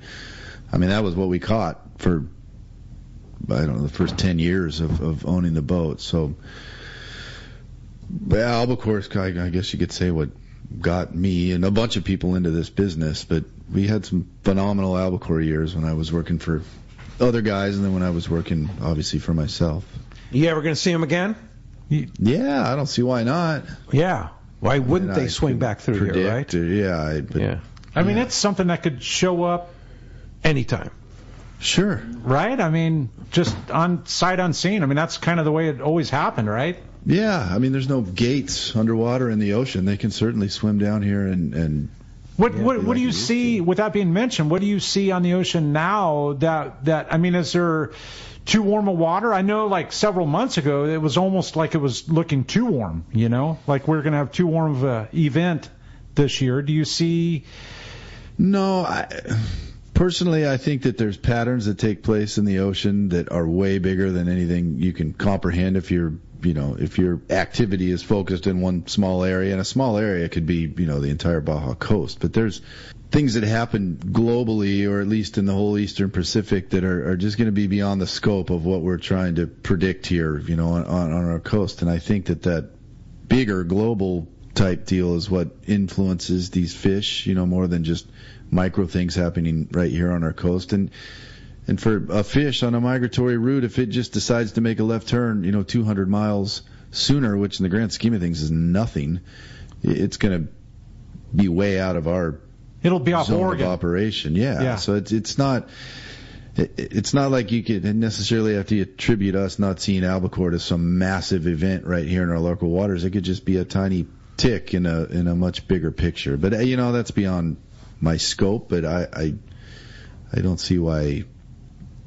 I mean, that was what we caught for, I don't know, the first 10 years of owning the boat. So, albacore, I guess you could say, what got me and a bunch of people into this business, but we had some phenomenal albacore years when I was working for other guys, and then when I was working, obviously, for myself. You ever going to see them again? Yeah, I don't see why not. Yeah. Why wouldn't they swing back through here, right? Yeah. I mean, it's something that could show up anytime. Sure. Right? I mean, just on sight unseen. I mean, that's kind of the way it always happened, right? Yeah. I mean, there's no gates underwater in the ocean. They can certainly swim down here and What do you see, with that being mentioned, what do you see on the ocean now that I mean, is there too warm of water? I know, like, several months ago, it was almost like it was looking too warm, you know? Like, we're going to have too warm of an event this year. Do you see? No, personally, I think that there's patterns that take place in the ocean that are way bigger than anything you can comprehend if you're if your activity is focused in one small area, and a small area could be, the entire Baja coast, but there's things that happen globally, or at least in the whole Eastern Pacific, that are just going to be beyond the scope of what we're trying to predict here, on our coast. And I think that bigger global type deal is what influences these fish, more than just micro things happening right here on our coast. And for a fish on a migratory route, if it just decides to make a left turn, 200 miles sooner, which in the grand scheme of things is nothing, it's going to be way out of our It'll be off zone Oregon. of operation. Yeah. So it's not like you could necessarily have to attribute us not seeing albacore to some massive event right here in our local waters. It could just be a tiny tick in a much bigger picture. But that's beyond my scope. But I don't see why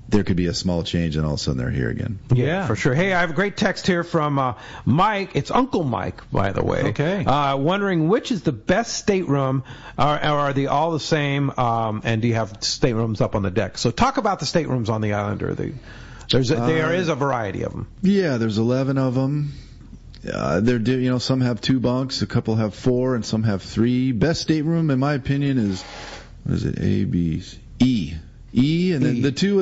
there could be a small change and all of a sudden they're here again. Yeah, for sure. Hey, I have a great text here from Mike. It's Uncle Mike, by the way. Okay. Wondering which is the best stateroom, or are they all the same? And do you have staterooms up on the deck? So talk about the staterooms on the Islander. There is a variety of them. Yeah, there's 11 of them. Some have 2 bunks, a couple have 4, and some have 3. Best stateroom, in my opinion, is A, B, E. And then the two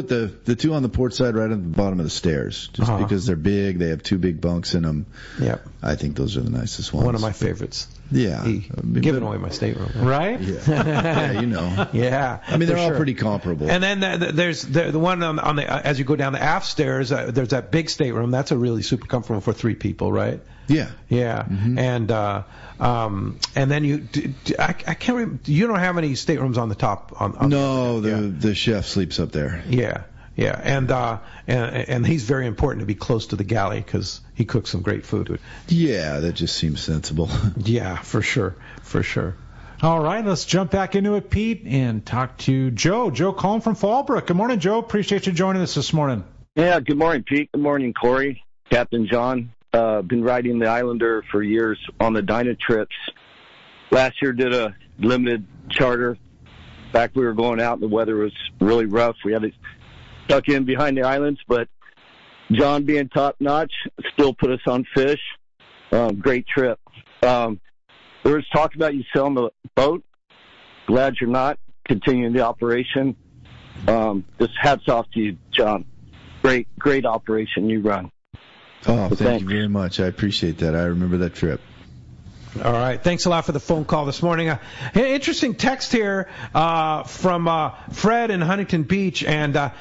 on the port side, right at the bottom of the stairs, just because they're big, they have 2 big bunks in them. Yep. I think those are the nicest ones. One of my favorites. Yeah. Giving away my stateroom. Right? Yeah. Yeah. I mean, they're all pretty comparable. And then there's the one on the as you go down the aft stairs. There's that big stateroom. That's a really super comfortable for 3 people, right? Yeah. Yeah. Mm-hmm. And then I can't remember. You don't have any staterooms on the top. The chef sleeps up there. Yeah. Yeah, and he's very important to be close to the galley because he cooks some great food. Yeah, that just seems sensible. Yeah, for sure. All right, let's jump back into it, Pete, and talk to Joe. Joe calling from Fallbrook. Good morning, Joe. Appreciate you joining us this morning. Yeah, good morning, Pete. Good morning, Corey, Captain John. Been riding the Islander for years on the Dyna trips. Last year did a limited charter. Back we were going out and the weather was really rough. We had to stuck in behind the islands, but John being top notch still put us on fish. Great trip. There was talk about you selling the boat. Glad you're not continuing the operation. Just hats off to you, John. Great operation you run. Oh, thank you very much. I appreciate that. I remember that trip. All right. Thanks a lot for the phone call this morning. Interesting text here from Fred in Huntington Beach, and by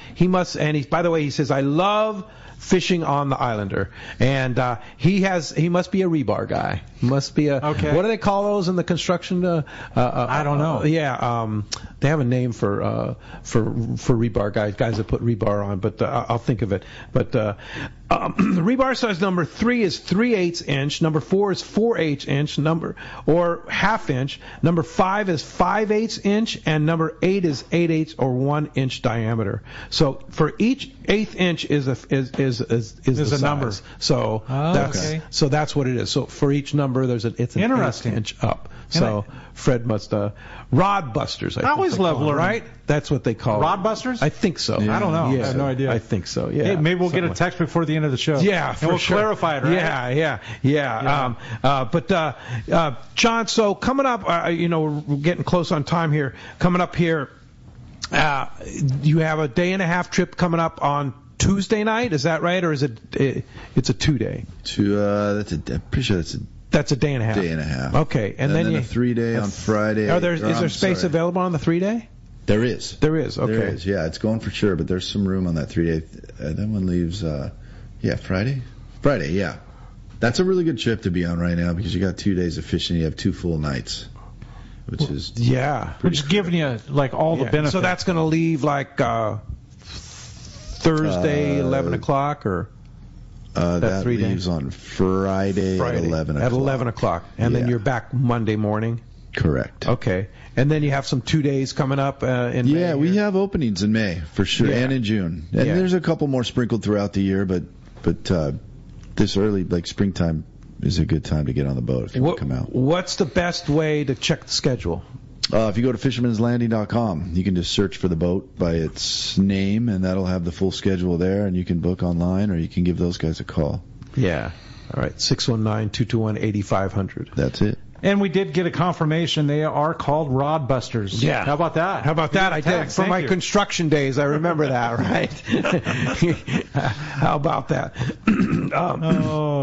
the way, he says, I love fishing on the Islander, and he must be a rebar guy. Must be okay. What do they call those in the construction? I don't know. They have a name for rebar guys that put rebar on, but I'll think of it. But the rebar size number 3 is 3/8 inch, number 4 is 4/8 inch, or half inch. Number 5 is 5/8 inch, and number 8 is 8/8 or 1 inch diameter. So for each 1/8 inch is the number. So that's what it is. So for each number, it's an 1/8 inch up. So Fred must rod busters. I always love learning. Right? That's what they call rod it. busters. I think so. Yeah. I don't know. Yeah. I have no idea. I think so. Yeah. Hey, maybe we'll get a text before the end of the show. Yeah, and we'll clarify it. Right? Yeah. But John, so coming up, we're getting close on time here. Coming up here, you have a day and a half trip coming up on Tuesday night. Is that right, or is it? It's a 2-day. I'm pretty sure that's a day and a half. Day and a half. Okay, and then a 3-day on Friday. Is there space available on the 3-day? There is. There is. Okay. There is. Yeah, it's going for sure, but there's some room on that 3-day. That one leaves. Friday. Friday. Yeah, that's a really good trip to be on right now because you got 2 days of fishing. You have 2 full nights, which is we're just giving you like all the benefits. So that's going to leave like Thursday 11 o'clock or. That leaves on Friday at 11 o'clock. At 11 o'clock. And then you're back Monday morning? Correct. Okay. And then you have some 2 days coming up in May? Yeah, we have openings in May, for sure, and in June. And there's a couple more sprinkled throughout the year, but this early, like springtime, is a good time to get on the boat if you want to come out. What's the best way to check the schedule? If you go to fishermanslanding.com, you can just search for the boat by its name, and that'll have the full schedule there, and you can book online, or you can give those guys a call. Yeah. All right, 619-221-8500. That's it. And we did get a confirmation they are called Rod Busters. Yeah. How about that? How about that? I did. From my construction days, I remember that, right? How about that?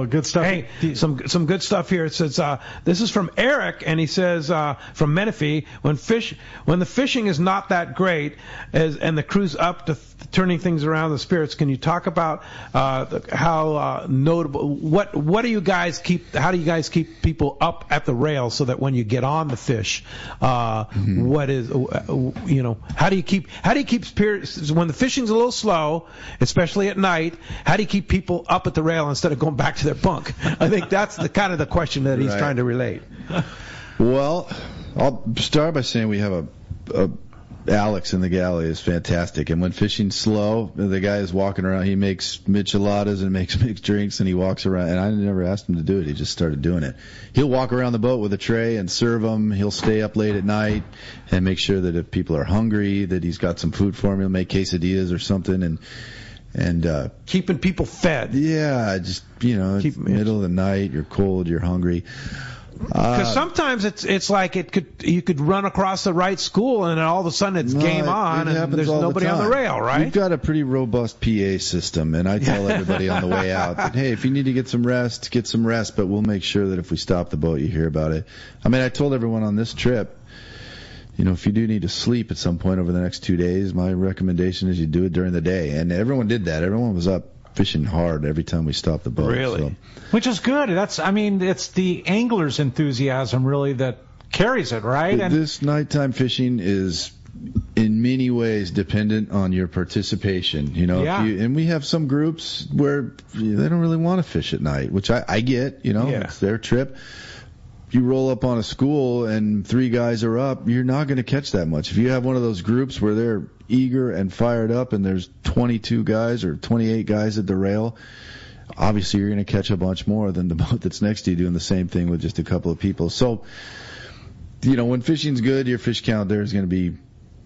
Good stuff. Hey, some good stuff here. It says, this is from Eric, and he says, from Menifee, when the fishing is not that great, and the crew's up to turning things around, the spirits, can you talk about how notable, what do you guys keep, how do you guys keep people up at the rail so that when you get on the fish, what is, how do you keep spirits, when the fishing's a little slow, especially at night, how do you keep people up at the rail instead of going back to their bunk? I think that's the kind of the question that he's trying to relate. Well, I'll start by saying we have a Alex in the galley is fantastic, and when fishing's slow, the guy is walking around. He makes micheladas and makes mixed drinks, and he walks around. And I never asked him to do it; he just started doing it. He'll walk around the boat with a tray and serve them. He'll stay up late at night and make sure that if people are hungry, that he's got some food for them. He'll make quesadillas or something, and keeping people fed. Yeah, just it's middle of the night. You're cold. You're hungry. Because sometimes it's like you could run across the right school and then all of a sudden it's game on and there's nobody on the rail, right? We've got a pretty robust PA system, and I tell everybody on the way out that, hey, if you need to get some rest, but we'll make sure that if we stop the boat, you hear about it. I mean, I told everyone on this trip, if you do need to sleep at some point over the next 2 days, my recommendation is you do it during the day. And everyone did that. Everyone was up fishing hard every time we stopped the boat. Really? So. Which is good. It's the angler's enthusiasm really that carries it, right? This nighttime fishing is in many ways dependent on your participation. And we have some groups where they don't really want to fish at night, which I get, it's their trip. You roll up on a school and 3 guys are up, you're not going to catch that much. If you have one of those groups where they're eager and fired up and there's 22 guys or 28 guys at the rail, obviously you're going to catch a bunch more than the boat that's next to you doing the same thing with just a couple of people. So, when fishing's good, your fish count there is going to be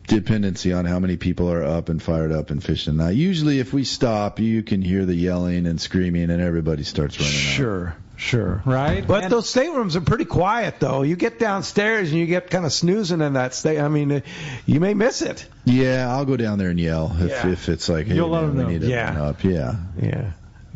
dependency on how many people are up and fired up and fishing. Now, usually if we stop, you can hear the yelling and screaming and everybody starts running out. Sure. Right? But those staterooms are pretty quiet, though. You get downstairs and you get kind of snoozing in that state. I mean, you may miss it. Yeah, I'll go down there and yell if it's like, hey, you'll let them know. We need to run up. Yeah.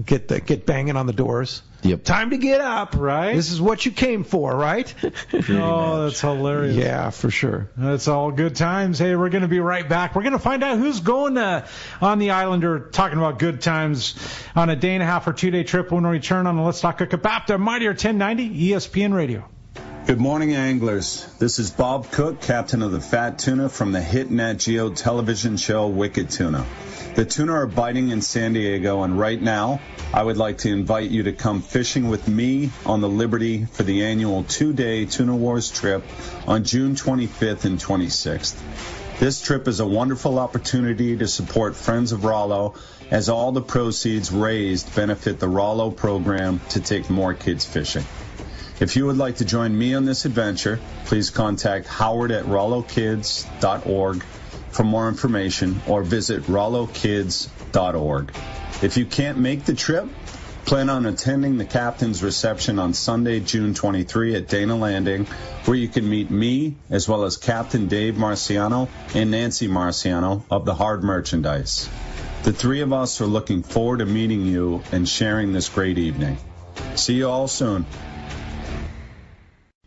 Get banging on the doors. Yep. Time to get up, right? This is what you came for, right? That's hilarious. Yeah, for sure. That's all good times. Hey, we're going to be right back. We're going to find out who's going on the Islander, talking about good times on a day and a half or 2-day trip when we return on the Let's Talk Hookup app. The Mightier 1090 ESPN Radio. Good morning, anglers. This is Bob Cook, captain of the Fat Tuna from the hit Nat Geo television show Wicked Tuna. The tuna are biting in San Diego, and right now, I would like to invite you to come fishing with me on the Liberty for the annual 2-day Tuna Wars trip on June 25th and 26th. This trip is a wonderful opportunity to support Friends of Rollo, as all the proceeds raised benefit the Rollo program to take more kids fishing. If you would like to join me on this adventure, please contact Howard at rollokids.org for more information, or visit rollokids.org. If you can't make the trip, plan on attending the captain's reception on Sunday, June 23 at Dana Landing, where you can meet me as well as Captain Dave Marciano and Nancy Marciano of the Hard Merchandise. The 3 of us are looking forward to meeting you and sharing this great evening. See you all soon.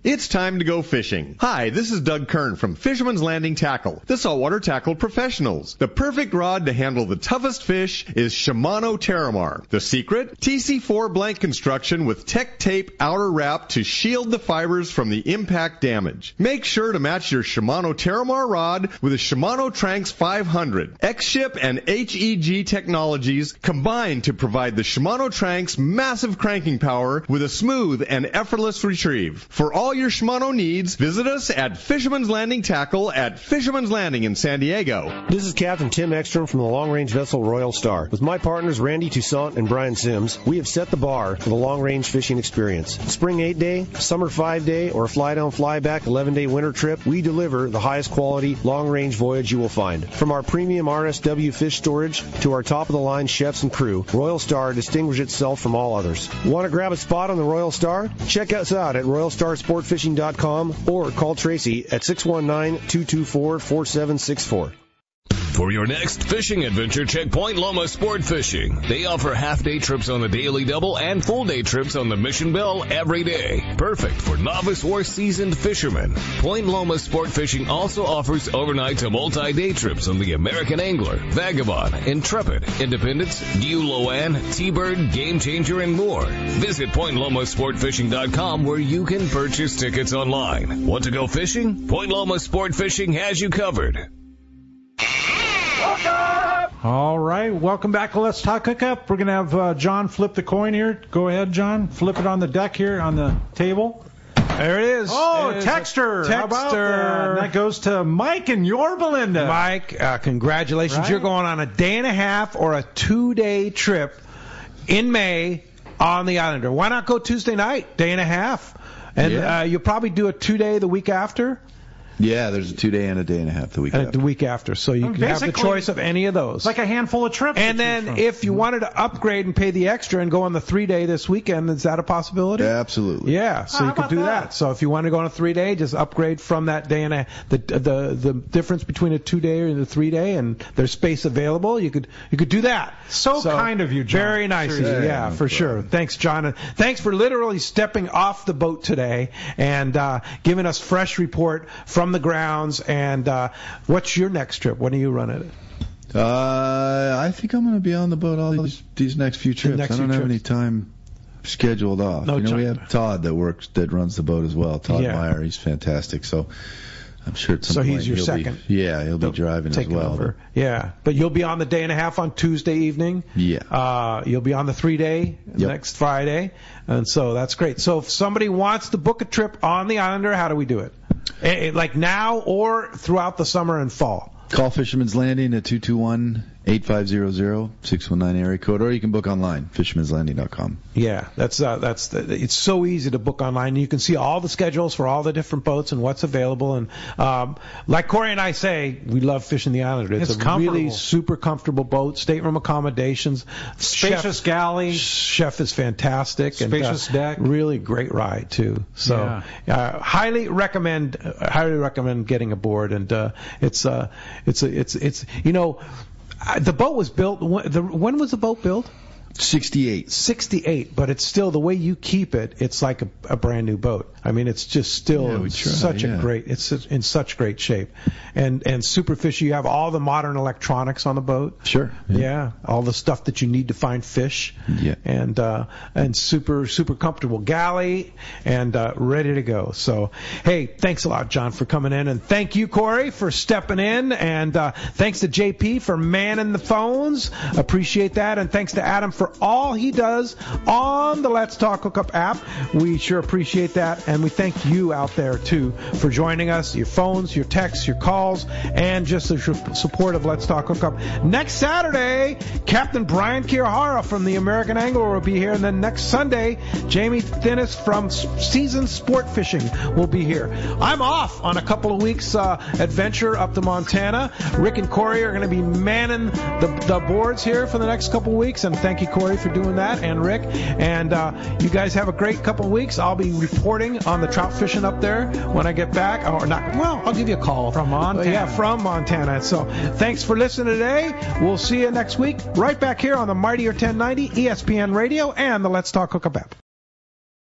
It's time to go fishing. Hi, this is Doug Kern from Fisherman's Landing Tackle, the saltwater tackle professionals. The perfect rod to handle the toughest fish is Shimano Terramar. The secret? TC4 blank construction with Tech Tape outer wrap to shield the fibers from the impact damage. Make sure to match your Shimano Terramar rod with a Shimano Tranx 500. X-Ship and HEG technologies combine to provide the Shimano Tranx massive cranking power with a smooth and effortless retrieve. For all all your Shimano needs, visit us at Fisherman's Landing Tackle at Fisherman's Landing in San Diego. This is Captain Tim Ekstrom from the long-range vessel Royal Star. With my partners Randy Toussaint and Brian Sims, we have set the bar for the long-range fishing experience. Spring 8-day, summer 5-day, or fly-down, fly-back 11-day winter trip, we deliver the highest quality long-range voyage you will find. From our premium RSW fish storage to our top-of-the-line chefs and crew, Royal Star distinguishes itself from all others. Want to grab a spot on the Royal Star? Check us out at RoyalStarSportFishing.com or call Tracy at 619-224-4764. For your next fishing adventure, check Point Loma Sport Fishing. They offer half-day trips on the Daily Double and full-day trips on the Mission Bell every day. Perfect for novice or seasoned fishermen. Point Loma Sport Fishing also offers overnight to multi-day trips on the American Angler, Vagabond, Intrepid, Independence, Gyu Loan, T-Bird, Game Changer, and more. Visit PointLomaSportFishing.com where you can purchase tickets online. Want to go fishing? Point Loma Sport Fishing has you covered. All right, welcome back to Let's Talk Hookup. We're going to have John flip the coin here. Go ahead, John. Flip it on the deck here on the table. There it is. Oh, texter. How about that? And that goes to Mike in Yorba Linda. Mike, congratulations. Right? You're going on a day and a half or a 2-day trip in May on the Islander. Why not go Tuesday night, day and a half? And you'll probably do a 2-day the week after. Yeah, there's a 2-day and a day and a half the week after. The week after. So you can have the choice of any of those. Like a handful of trips. And then if you wanted to upgrade and pay the extra and go on the 3-day this weekend, is that a possibility? Yeah, absolutely. Yeah, so you could do that. So if you want to go on a 3-day, just upgrade from that day and the difference between a 2-day and a 3-day, and there's space available. You could do that. So kind of you, John. Very nice of you. Yeah, for sure. Thanks, John. And thanks for literally stepping off the boat today and giving us fresh report from the grounds. And what's your next trip? When are you running it? I think I'm going to be on the boat all these next few trips. I don't have any time scheduled off. We have Todd that runs the boat as well. Todd Meyer, he's fantastic. So I'm sure at some point he's your second. He'll be driving as well. Over. Yeah, but you'll be on the day and a half on Tuesday evening. Yeah. You'll be on the 3-day next Friday, and so that's great. So if somebody wants to book a trip on the Islander, how do we do it? Like now or throughout the summer and fall? Call Fisherman's Landing at 221-8500, 619 area code, or you can book online, fishermanslanding.com. Yeah, it's so easy to book online. You can see all the schedules for all the different boats and what's available. And like Corey and I say, we love fishing the Islander. It's a really super comfortable boat, stateroom accommodations, spacious galley. Chef is fantastic. Spacious deck. Really great ride too. So highly recommend getting aboard. And it's the boat was built. When was the boat built? 68, but it's still, the way you keep it, it's like a brand new boat. I mean, it's just still it's in such great shape. And super fishy, you have all the modern electronics on the boat. Sure. Yeah. All the stuff that you need to find fish. Yeah. And super comfortable galley and ready to go. So, hey, thanks a lot, John, for coming in, and thank you, Corey, for stepping in, and thanks to JP for manning the phones. Appreciate that, and thanks to Adam for all he does on the Let's Talk Hookup app. We sure appreciate that, and we thank you out there too for joining us, your phones, your texts, your calls, and just the support of Let's Talk Hookup. Next Saturday, Captain Brian Kirihara from the American Angler will be here, and then next Sunday, Jamie Thinnis from Seasoned Sport Fishing will be here. I'm off on a couple of weeks adventure up to Montana. Rick and Corey are going to be manning the boards here for the next couple of weeks, and thank you, Corey, for doing that, and Rick. And you guys have a great couple of weeks. I'll be reporting on the trout fishing up there when I get back. Or not, well, I'll give you a call. From Montana. From Montana. So thanks for listening today. We'll see you next week right back here on the Mightier 1090, ESPN Radio, and the Let's Talk Hookup app.